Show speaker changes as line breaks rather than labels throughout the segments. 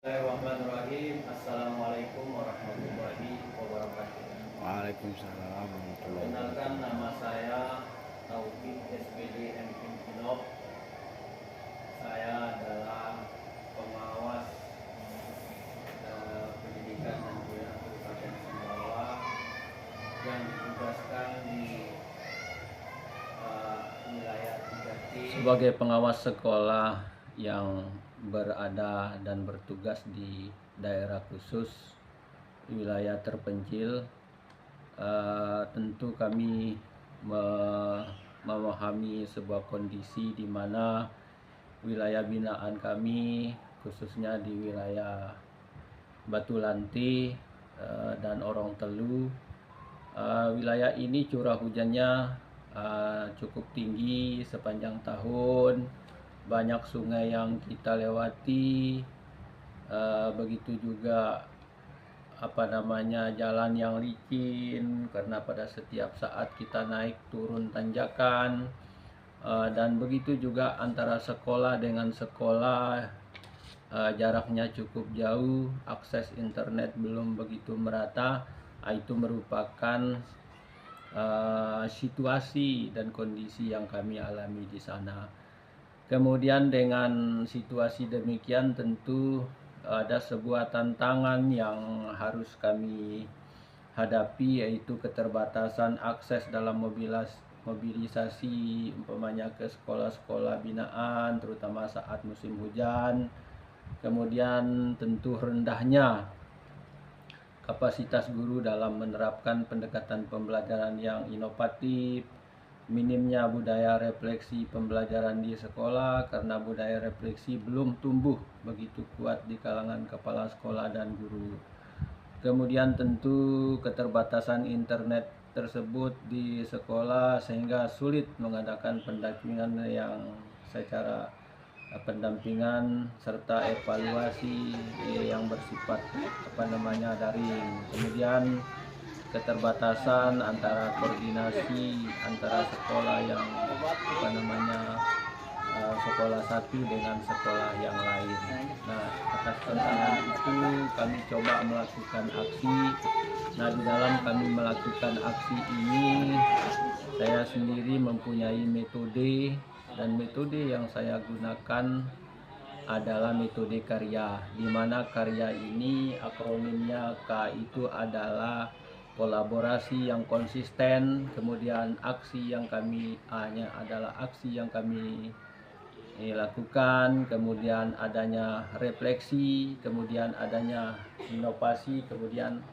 Bismillahirrahmanirrahim. Assalamualaikum warahmatullahi wabarakatuh.
Waalaikumsalam warahmatullahi
Perkenalkan,
wabarakatuh.
nama saya Taufik SPD M. Kinop. Saya adalah pengawas pendidikan dan kebudayaan Kabupaten Sumbawa yang ditugaskan di wilayah 3T sebagai pengawas sekolah yang berada dan bertugas di daerah khusus wilayah terpencil. Tentu kami memahami sebuah kondisi di mana wilayah binaan kami khususnya di wilayah Batu Lanti dan Orong Telu, wilayah ini curah hujannya cukup tinggi sepanjang tahun, banyak sungai yang kita lewati, begitu juga jalan yang licin karena pada setiap saat kita naik turun tanjakan, dan begitu juga antara sekolah dengan sekolah jaraknya cukup jauh, akses internet belum begitu merata. Itu merupakan situasi dan kondisi yang kami alami di sana. Kemudian dengan situasi demikian tentu ada sebuah tantangan yang harus kami hadapi, yaitu keterbatasan akses dalam mobilisasi umpamanya ke sekolah-sekolah binaan terutama saat musim hujan. Kemudian tentu rendahnya kapasitas guru dalam menerapkan pendekatan pembelajaran yang inovatif, minimnya budaya refleksi pembelajaran di sekolah karena budaya refleksi belum tumbuh begitu kuat di kalangan kepala sekolah dan guru. Kemudian tentu keterbatasan internet tersebut di sekolah sehingga sulit mengadakan pendampingan serta evaluasi yang bersifat daring. Kemudian keterbatasan antara koordinasi antara sekolah yang sekolah satu dengan sekolah yang lain. Nah, atas tantangan itu kami coba melakukan aksi. Nah, di dalam kami melakukan aksi ini saya sendiri mempunyai metode, dan metode yang saya gunakan adalah metode karya, di mana karya ini akronimnya K itu adalah kolaborasi yang konsisten, kemudian aksi yang kami A-nya adalah aksi yang kami lakukan, kemudian adanya refleksi, kemudian adanya inovasi, kemudian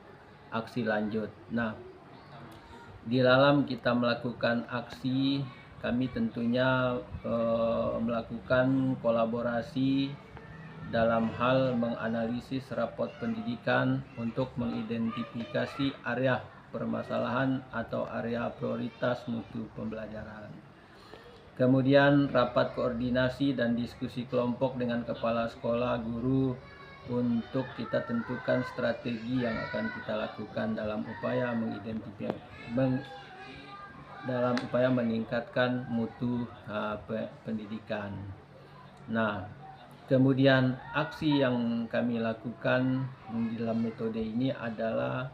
aksi lanjut. Nah, di dalam kita melakukan aksi, kami tentunya melakukan kolaborasi dalam hal menganalisis rapot pendidikan untuk mengidentifikasi area permasalahan atau area prioritas mutu pembelajaran. Kemudian rapat koordinasi dan diskusi kelompok dengan kepala sekolah, guru untuk kita tentukan strategi yang akan kita lakukan dalam upaya meningkatkan mutu pendidikan. Nah, kemudian aksi yang kami lakukan dalam metode ini adalah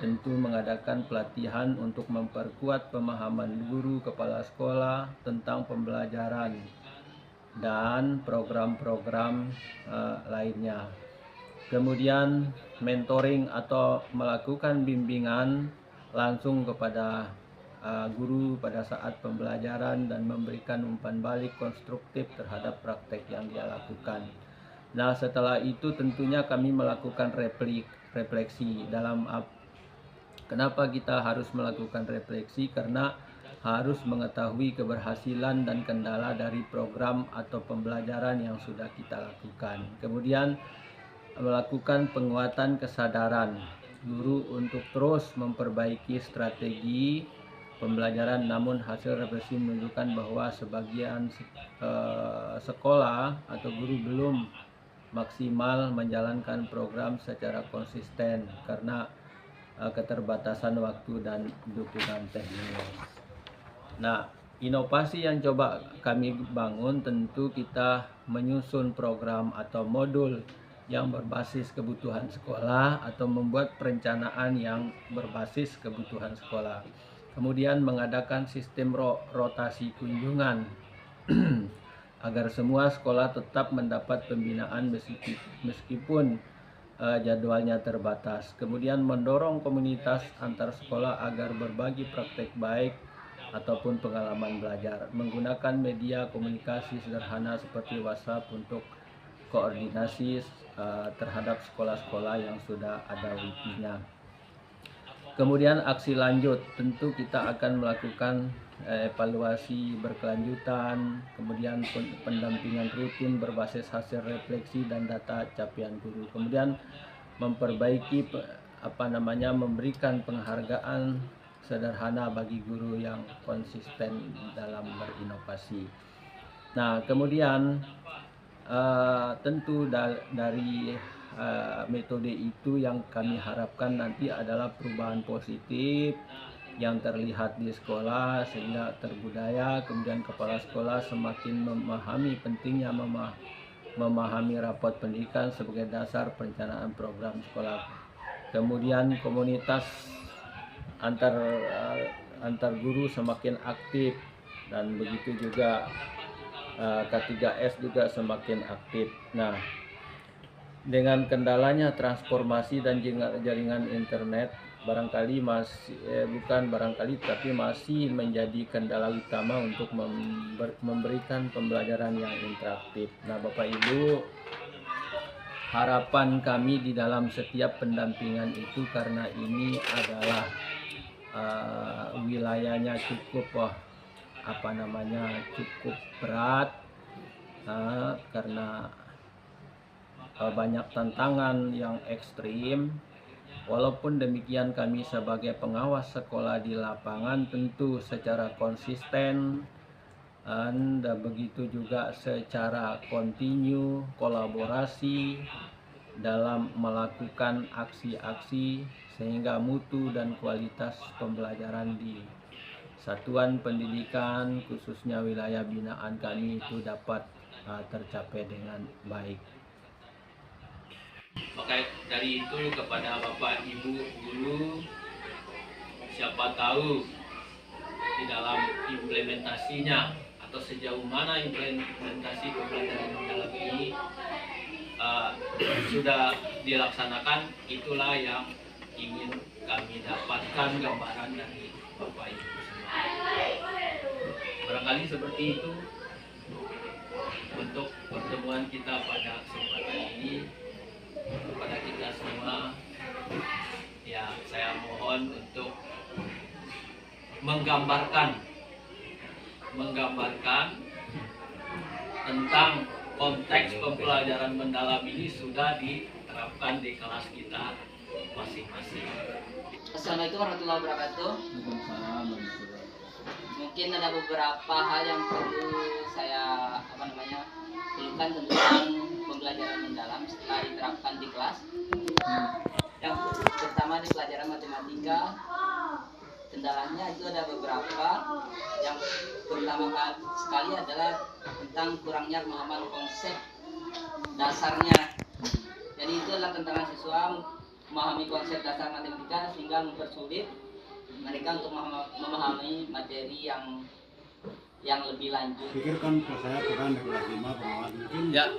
tentu mengadakan pelatihan untuk memperkuat pemahaman guru kepala sekolah tentang pembelajaran dan program-program lainnya. Kemudian mentoring atau melakukan bimbingan langsung kepada guru pada saat pembelajaran dan memberikan umpan balik konstruktif terhadap praktek yang dia lakukan. Nah, setelah itu tentunya kami melakukan refleksi dalam kenapa kita harus melakukan refleksi, karena harus mengetahui keberhasilan dan kendala dari program atau pembelajaran yang sudah kita lakukan. Kemudian melakukan penguatan kesadaran guru untuk terus memperbaiki strategi pembelajaran, namun hasil refleksi menunjukkan bahwa sebagian sekolah atau guru belum maksimal menjalankan program secara konsisten karena keterbatasan waktu dan dukungan teknis. Nah, inovasi yang coba kami bangun tentu kita menyusun program atau modul yang berbasis kebutuhan sekolah atau membuat perencanaan yang berbasis kebutuhan sekolah. Kemudian mengadakan sistem rotasi kunjungan agar semua sekolah tetap mendapat pembinaan meskipun jadwalnya terbatas. Kemudian mendorong komunitas antar sekolah agar berbagi praktek baik ataupun pengalaman belajar, menggunakan media komunikasi sederhana seperti WhatsApp untuk koordinasi terhadap sekolah-sekolah yang sudah ada wifi-nya. Kemudian aksi lanjut, tentu kita akan melakukan evaluasi berkelanjutan, kemudian pendampingan rutin berbasis hasil refleksi dan data capaian guru. Kemudian memperbaiki memberikan penghargaan sederhana bagi guru yang konsisten dalam berinovasi. Nah, kemudian tentu dari metode itu yang kami harapkan nanti adalah perubahan positif yang terlihat di sekolah sehingga terbudaya, kemudian kepala sekolah semakin memahami pentingnya memahami rapot pendidikan sebagai dasar perencanaan program sekolah. Kemudian komunitas antar guru semakin aktif, dan begitu juga K3S juga semakin aktif. Nah, dengan kendalanya transformasi dan jaringan internet tapi masih menjadi kendala utama untuk memberikan pembelajaran yang interaktif. Nah, Bapak Ibu, harapan kami di dalam setiap pendampingan itu, karena ini adalah wilayahnya cukup cukup berat karena banyak tantangan yang ekstrim. Walaupun demikian, kami sebagai pengawas sekolah di lapangan tentu secara konsisten dan begitu juga secara kontinu kolaborasi dalam melakukan aksi-aksi sehingga mutu dan kualitas pembelajaran di satuan pendidikan khususnya wilayah binaan kami itu dapat tercapai dengan baik. Maka dari itu kepada Bapak Ibu guru, siapa tahu di dalam implementasinya atau sejauh mana implementasi pembelajaran mendalam ini sudah dilaksanakan, itulah yang ingin kami dapatkan gambaran dari Bapak Ibu semua. Barangkali seperti itu untuk pertemuan kita pada kesempatan ini. Kepada kita semua, ya, saya mohon untuk menggambarkan tentang konteks pembelajaran mendalam ini sudah diterapkan di kelas kita masing-masing.
Assalamualaikum warahmatullahi wabarakatuh. Mungkin ada beberapa hal yang perlu saya keluhkan tentang pembelajaran mendalam setelah diterapkan di kelas. Yang pertama di pelajaran matematika, kendalanya itu ada beberapa. Yang pertama sekali adalah tentang kurangnya pemahaman konsep dasarnya. Jadi itu adalah tantangan siswa memahami konsep dasar matematika sehingga mempersulit mereka untuk memahami materi yang lebih lanjut.
Pikirkan saya pekan di kelas 5 pengawas mungkin
Ya,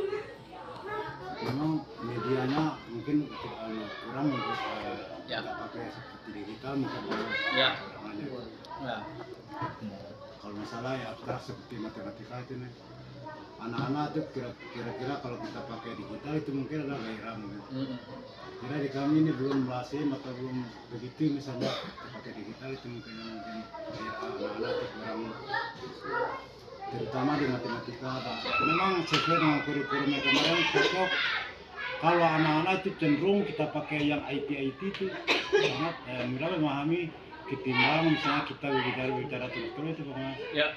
memang medianya mungkin kurang untuk
Ya.
tidak pakai seperti digital mungkin
Ya.
kekurangannya.
ya,
Kalau masalah ya abstrak seperti matematika itu nih, anak-anak itu kira-kira kalau kita pakai digital itu mungkin ada gairah mungkin. Kira di kami ini belum lazim atau belum begitu, misalnya kita pakai digital itu mungkin anak-anak itu kurang, terutama di matematika. Memang sesuai dengan kurikulum yang kemarin cocok. Kalau anak-anak itu cenderung kita pakai yang IT itu sangat mudah memahami ketimbang misalnya kita bicara terus itu Mas.
ya.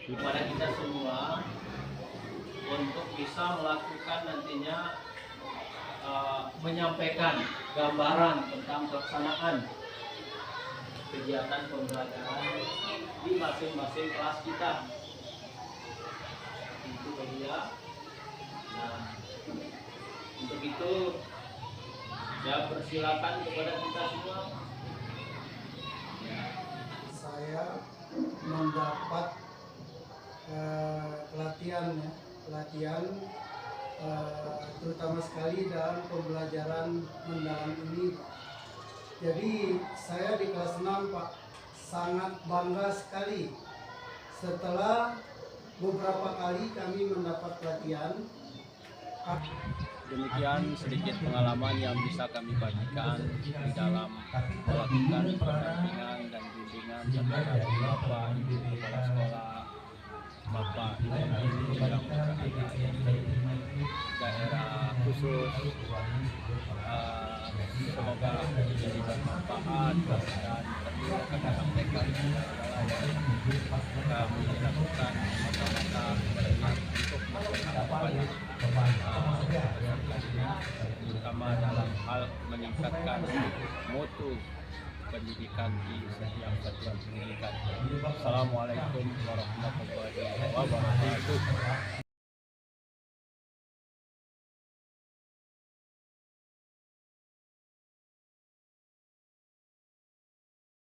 Kepada kita semua untuk bisa melakukan nantinya menyampaikan gambaran tentang pelaksanaan kegiatan pembelajaran di masing-masing kelas kita. Itu dia. Nah, untuk untuk itu saya persilakan kepada kita semua.
Saya mendapat pelatihan terutama sekali dalam pembelajaran mendalam ini, Pak. Jadi saya di kelas 6, Pak, sangat bangga sekali setelah beberapa kali kami mendapat pelatihan.
Demikian sedikit pengalaman yang bisa kami bagikan di dalam melakukan pendampingan dan bimbingan terhadap Bapak Ibu Kepala Sekolah, Bapak Ibu yang berada di daerah khusus. Semoga menjadi bermanfaat dan tentu kami sampaikan adalah yang kami lakukan mata-mata untuk masyarakat, terutama dalam hal meningkatkan mutu pendidikan di setiap satuan pendidikan. Assalamualaikum warahmatullahi wabarakatuh.